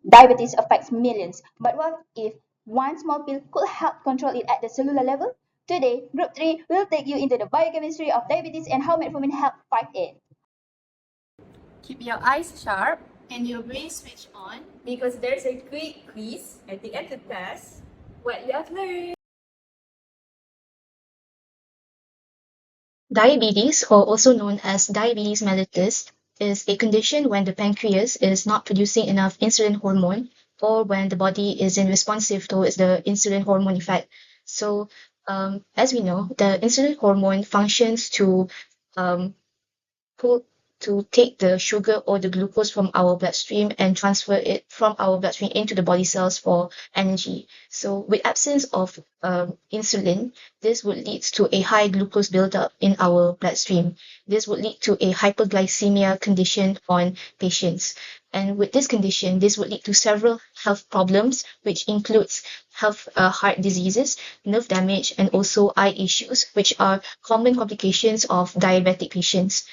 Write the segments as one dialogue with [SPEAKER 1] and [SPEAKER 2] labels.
[SPEAKER 1] Diabetes affects millions, but what if one small pill could help control it at the cellular level? Today, Group 3 will take you into the biochemistry of diabetes and how metformin help fight it.
[SPEAKER 2] Keep your eyes sharp
[SPEAKER 3] and your brain switch on
[SPEAKER 2] because there's a quick quiz at the end to test what you have learned.
[SPEAKER 4] Diabetes, or also known as diabetes mellitus, is a condition when the pancreas is not producing enough insulin hormone or when the body isn't responsive towards the insulin hormone effect. So, as we know, the insulin hormone functions to um, pull to take the sugar or the glucose from our bloodstream and transfer it from our bloodstream into the body cells for energy. So with absence of insulin, this would lead to a high glucose buildup in our bloodstream. This would lead to a hyperglycemia condition on patients. And with this condition, this would lead to several health problems, which includes heart diseases, nerve damage, and also eye issues, which are common complications of diabetic patients.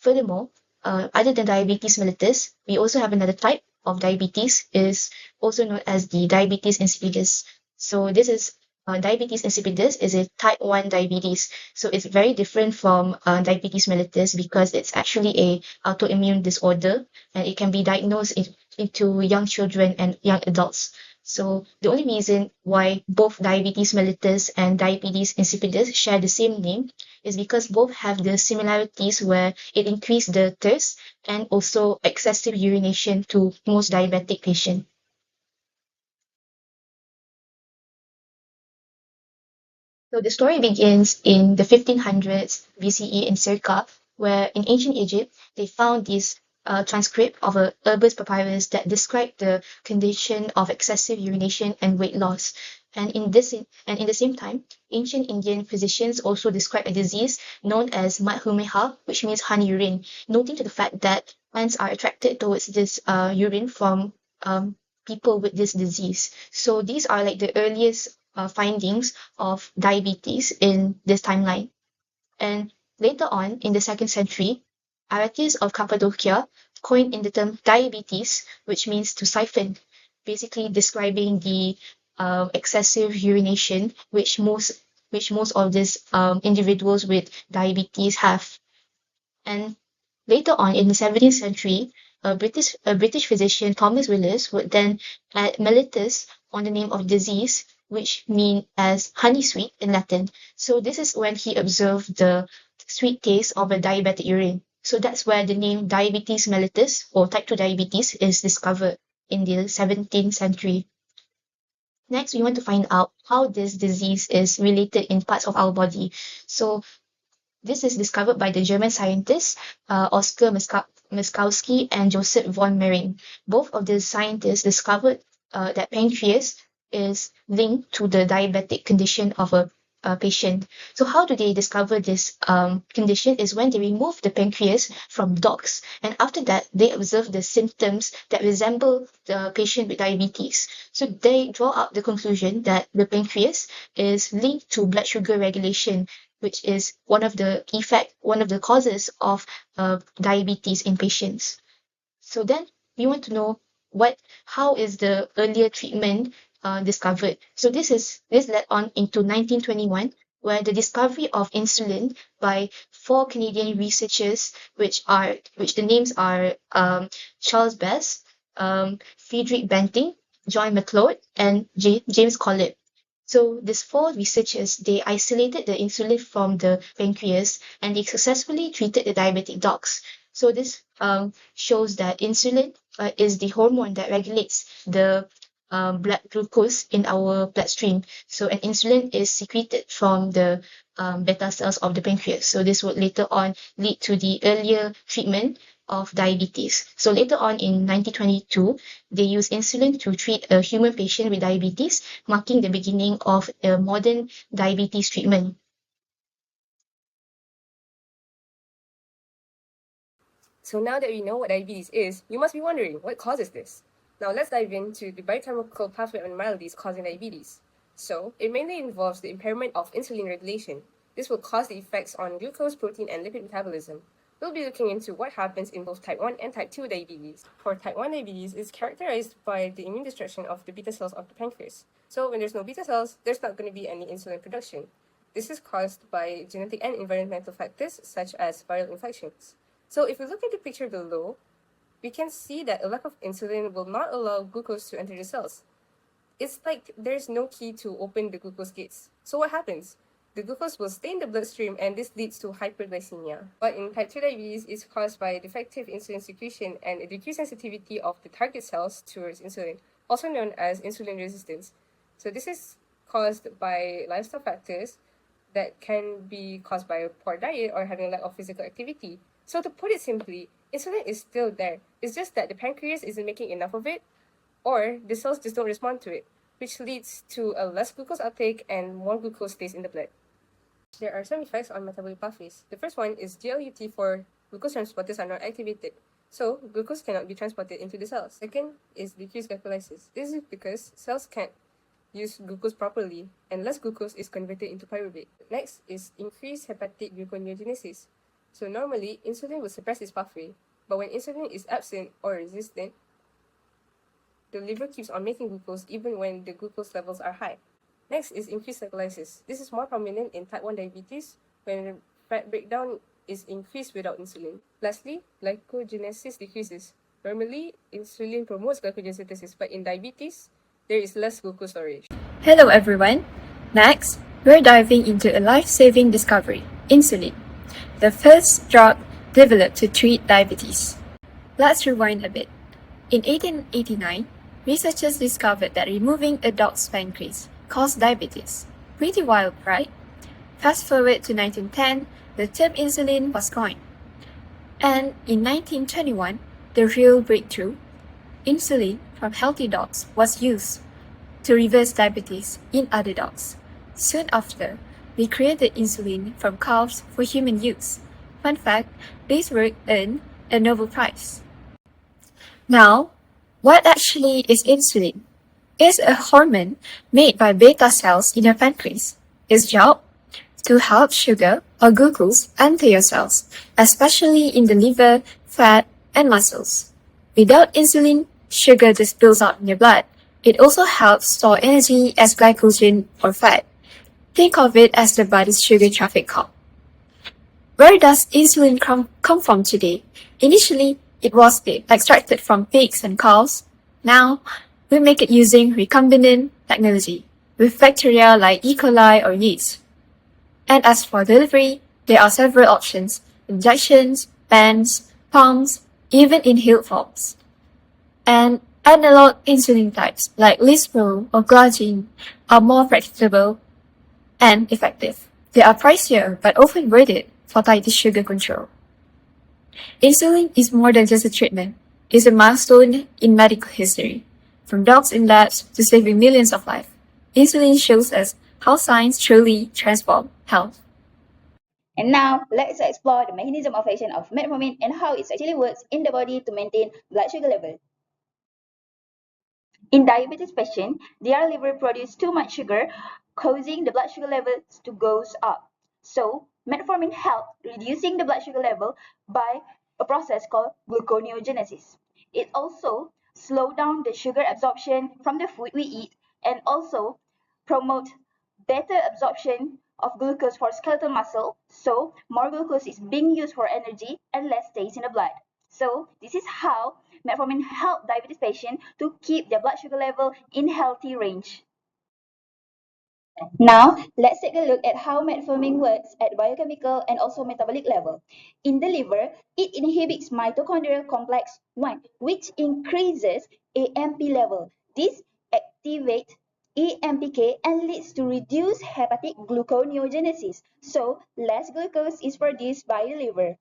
[SPEAKER 4] Furthermore, other than diabetes mellitus, we also have another type of diabetes, is also known as the diabetes insipidus. So this is diabetes insipidus is a type 1 diabetes. So it's very different from diabetes mellitus because it's actually a autoimmune disorder and it can be diagnosed into young children and young adults. So the only reason why both diabetes mellitus and diabetes insipidus share the same name is because both have the similarities where it increases the thirst and also excessive urination to most diabetic patients. So the story begins in the 1500s BCE in Circa, where in ancient Egypt, they found this transcript of a Urbis papyrus that described the condition of excessive urination and weight loss. And in the same time, ancient Indian physicians also described a disease known as madhumeha, which means honey urine, noting to the fact that ants are attracted towards this urine from people with this disease. So these are like the earliest findings of diabetes in this timeline. And later on, in the 2nd century, Aratus of Cappadocia coined in the term diabetes, which means to siphon, basically describing the excessive urination which most of these individuals with diabetes have. And later on, in the 17th century, a British physician, Thomas Willis, would then add mellitus on the name of disease, which mean as honey sweet in Latin. So this is when he observed the sweet taste of a diabetic urine. So that's where the name diabetes mellitus or type 2 diabetes is discovered in the 17th century. Next, we want to find out how this disease is related in parts of our body. So this is discovered by the German scientists Oskar Miskowski and Joseph von Mering. Both of these scientists discovered that pancreas is linked to the diabetic condition of a patient. So how do they discover this condition is when they remove the pancreas from dogs. And after that, they observe the symptoms that resemble the patient with diabetes. So they draw out the conclusion that the pancreas is linked to blood sugar regulation, which is one of the causes of diabetes in patients. So then we want to know how is the earlier treatment discovered. So this led on into 1921, where the discovery of insulin by 4 Canadian researchers, which the names are Charles Best, Friedrich Banting, John McLeod, and James Collip. So these 4 researchers, they isolated the insulin from the pancreas and they successfully treated the diabetic dogs. So this shows that insulin is the hormone that regulates the blood glucose in our bloodstream. So an insulin is secreted from the beta cells of the pancreas. So this would later on lead to the earlier treatment of diabetes. So later on in 1922, they used insulin to treat a human patient with diabetes, marking the beginning of a modern diabetes treatment.
[SPEAKER 2] So now that we know what diabetes is, you must be wondering, what causes this? Now let's dive into the biochemical pathway abnormalities causing diabetes. So it mainly involves the impairment of insulin regulation. This will cause the effects on glucose, protein, and lipid metabolism. we'll be looking into what happens in both type 1 and type 2 diabetes. For type 1 diabetes, it's characterized by the immune destruction of the beta cells of the pancreas. So when there's no beta cells, there's not going to be any insulin production. This is caused by genetic and environmental factors such as viral infections. So if we look at the picture below, we can see that a lack of insulin will not allow glucose to enter the cells. It's like there's no key to open the glucose gates. So what happens? The glucose will stay in the bloodstream and this leads to hyperglycemia. But in type 2 diabetes, it's caused by defective insulin secretion and a decreased sensitivity of the target cells towards insulin, also known as insulin resistance. So this is caused by lifestyle factors that can be caused by a poor diet or having a lack of physical activity. So to put it simply, insulin is still there. It's just that the pancreas isn't making enough of it, or the cells just don't respond to it, which leads to a less glucose uptake and more glucose stays in the blood. There are some effects on metabolic pathways. The first one is GLUT4 glucose transporters are not activated, so glucose cannot be transported into the cells. Second is decreased glycolysis. This is because cells can't use glucose properly and less glucose is converted into pyruvate. Next is increased hepatic gluconeogenesis. So normally, insulin will suppress this pathway, but when insulin is absent or resistant, the liver keeps on making glucose even when the glucose levels are high. Next is increased glycolysis. This is more prominent in type 1 diabetes when fat breakdown is increased without insulin. Lastly, glycogenesis decreases. Normally, insulin promotes glycogenesis, but in diabetes, there is less glucose storage.
[SPEAKER 5] Hello everyone. Next, we're diving into a life-saving discovery, insulin, the first drug developed to treat diabetes. Let's rewind a bit. In 1889, researchers discovered that removing a dog's pancreas caused diabetes. Pretty wild, right? Fast forward to 1910, the term insulin was coined. And in 1921, the real breakthrough, insulin from healthy dogs was used to reverse diabetes in other dogs. Soon after, we created insulin from cows for human use. Fun fact, this work earned a Nobel Prize. Now, what actually is insulin? It's a hormone made by beta cells in your pancreas. Its job? To help sugar or glucose enter your cells, especially in the liver, fat, and muscles. Without insulin, sugar just spills out in your blood. It also helps store energy as glycogen or fat. Think of it as the body's sugar traffic cop. Where does insulin come from today? Initially, it was extracted from pigs and cows. Now, we make it using recombinant technology with bacteria like E. coli or yeast. And as for delivery, there are several options: injections, pens, pumps, even inhaled forms. And analog insulin types like Lispro or Glargine are more predictable and effective. They are pricier but often worth it for tighter sugar control. Insulin is more than just a treatment. It's a milestone in medical history. From dogs in labs to saving millions of lives, insulin shows us how science truly transforms health.
[SPEAKER 1] And now, let's explore the mechanism of action of metformin and how it actually works in the body to maintain blood sugar level. In diabetes patients, their liver produces too much sugar, causing the blood sugar levels to go up. So, metformin helps reducing the blood sugar level by a process called gluconeogenesis. It also slows down the sugar absorption from the food we eat and also promote better absorption of glucose for skeletal muscle, so more glucose is being used for energy and less stays in the blood. So this is how metformin helps diabetes patients to keep their blood sugar level in healthy range. Now, let's take a look at how metformin works at biochemical and also metabolic level. In the liver, it inhibits mitochondrial complex 1, which increases AMP level. This activates AMPK and leads to reduced hepatic gluconeogenesis, so less glucose is produced by the liver.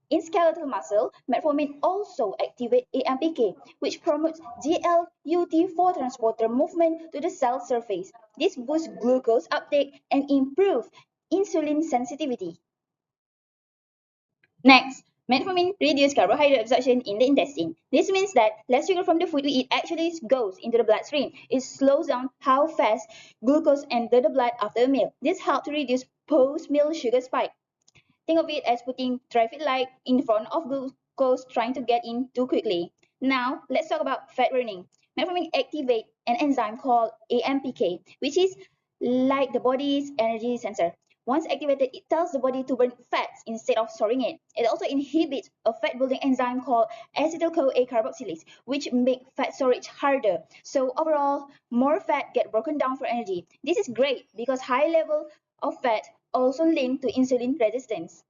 [SPEAKER 1] In skeletal muscle, metformin also activates AMPK, which promotes GLUT4 transporter movement to the cell surface. This boosts glucose uptake and improves insulin sensitivity. Next, metformin reduces carbohydrate absorption in the intestine. This means that less sugar from the food we eat actually goes into the bloodstream. It slows down how fast glucose enters the blood after a meal. This helps to reduce post-meal sugar spike. Think of it as putting traffic light in front of glucose trying to get in too quickly. Now, let's talk about fat burning. Metformin activates an enzyme called AMPK, which is like the body's energy sensor. Once activated, it tells the body to burn fats instead of storing it. It also inhibits a fat-building enzyme called acetyl-CoA carboxylase, which makes fat storage harder. So overall, more fat get broken down for energy. This is great because high level of fat also linked to insulin resistance.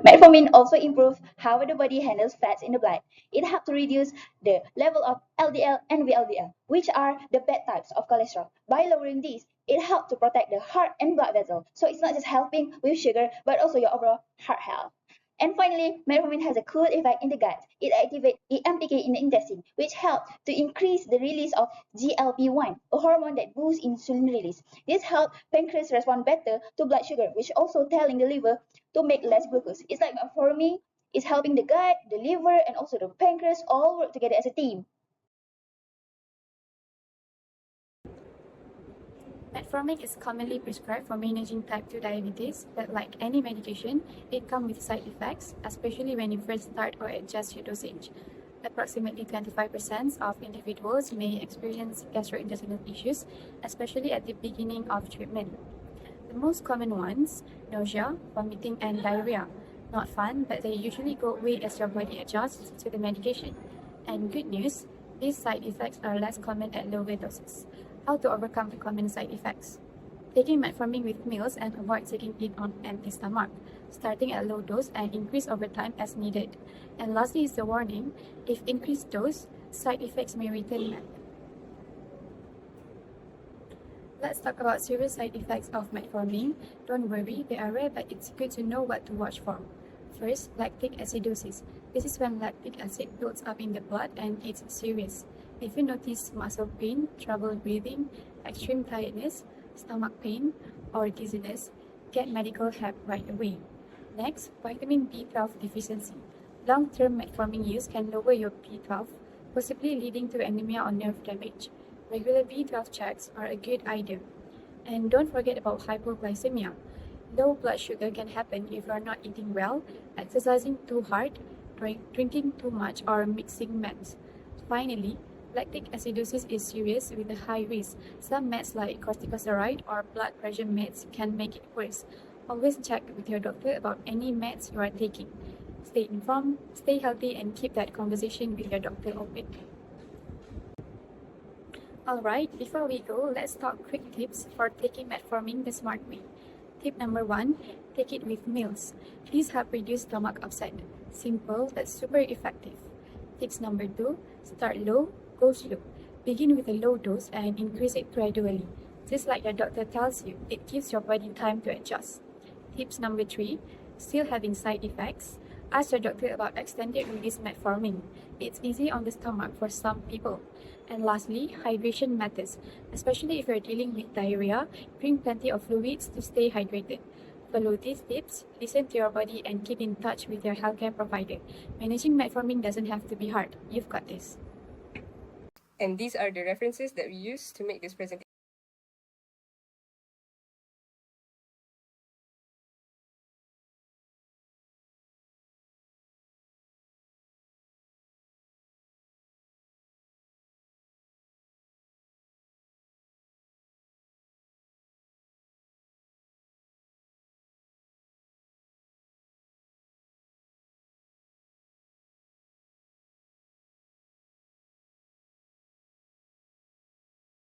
[SPEAKER 1] Metformin also improves how the body handles fats in the blood. It helps to reduce the level of LDL and VLDL, which are the bad types of cholesterol. By lowering these, it helps to protect the heart and blood vessel. So it's not just helping with sugar, but also your overall heart health. And finally, metformin has a cool effect in the gut. It activates AMPK in the intestine, which helps to increase the release of GLP-1, a hormone that boosts insulin release. This helps pancreas respond better to blood sugar, which also telling the liver to make less glucose. It's like metformin is helping the gut, the liver, and also the pancreas all work together as a team.
[SPEAKER 5] Metformin is commonly prescribed for managing type 2 diabetes, but like any medication, it comes with side effects, especially when you first start or adjust your dosage. Approximately 25% of individuals may experience gastrointestinal issues, especially at the beginning of treatment. The most common ones, nausea, vomiting, and diarrhea. Not fun, but they usually go away as your body adjusts to the medication. And good news, these side effects are less common at lower doses. How to overcome the common side effects? Taking metformin with meals and avoid taking it on empty stomach, starting at low dose and increase over time as needed. And lastly is the warning, if increased dose, side effects may return back. Let's talk about serious side effects of metformin. Don't worry, they are rare, but it's good to know what to watch for. First, lactic acidosis. This is when lactic acid builds up in the blood and it's serious. If you notice muscle pain, trouble breathing, extreme tiredness, stomach pain, or dizziness, get medical help right away. Next, vitamin B12 deficiency. Long-term metformin use can lower your B12, possibly leading to anemia or nerve damage. Regular B12 checks are a good idea. And don't forget about hypoglycemia. Low blood sugar can happen if you are not eating well, exercising too hard, drinking too much, or mixing meds. Finally, lactic acidosis is serious with a high risk. Some meds like corticosteroid or blood pressure meds can make it worse. Always check with your doctor about any meds you are taking. Stay informed, stay healthy, and keep that conversation with your doctor open. Alright, before we go, let's talk quick tips for taking metformin the smart way. Tip number 1, take it with meals. These help reduce stomach upset. Simple but super effective. Tips number 2, start low, go slow. Begin with a low dose and increase it gradually. Just like your doctor tells you, it gives your body time to adjust. Tips number 3, still having side effects? Ask your doctor about extended release metformin. It's easy on the stomach for some people. And lastly, hydration matters, especially if you're dealing with diarrhea. Drink plenty of fluids to stay hydrated. Follow these tips, listen to your body, and keep in touch with your healthcare provider. Managing metformin doesn't have to be hard. You've got this.
[SPEAKER 2] And these are the references that we use to make this presentation.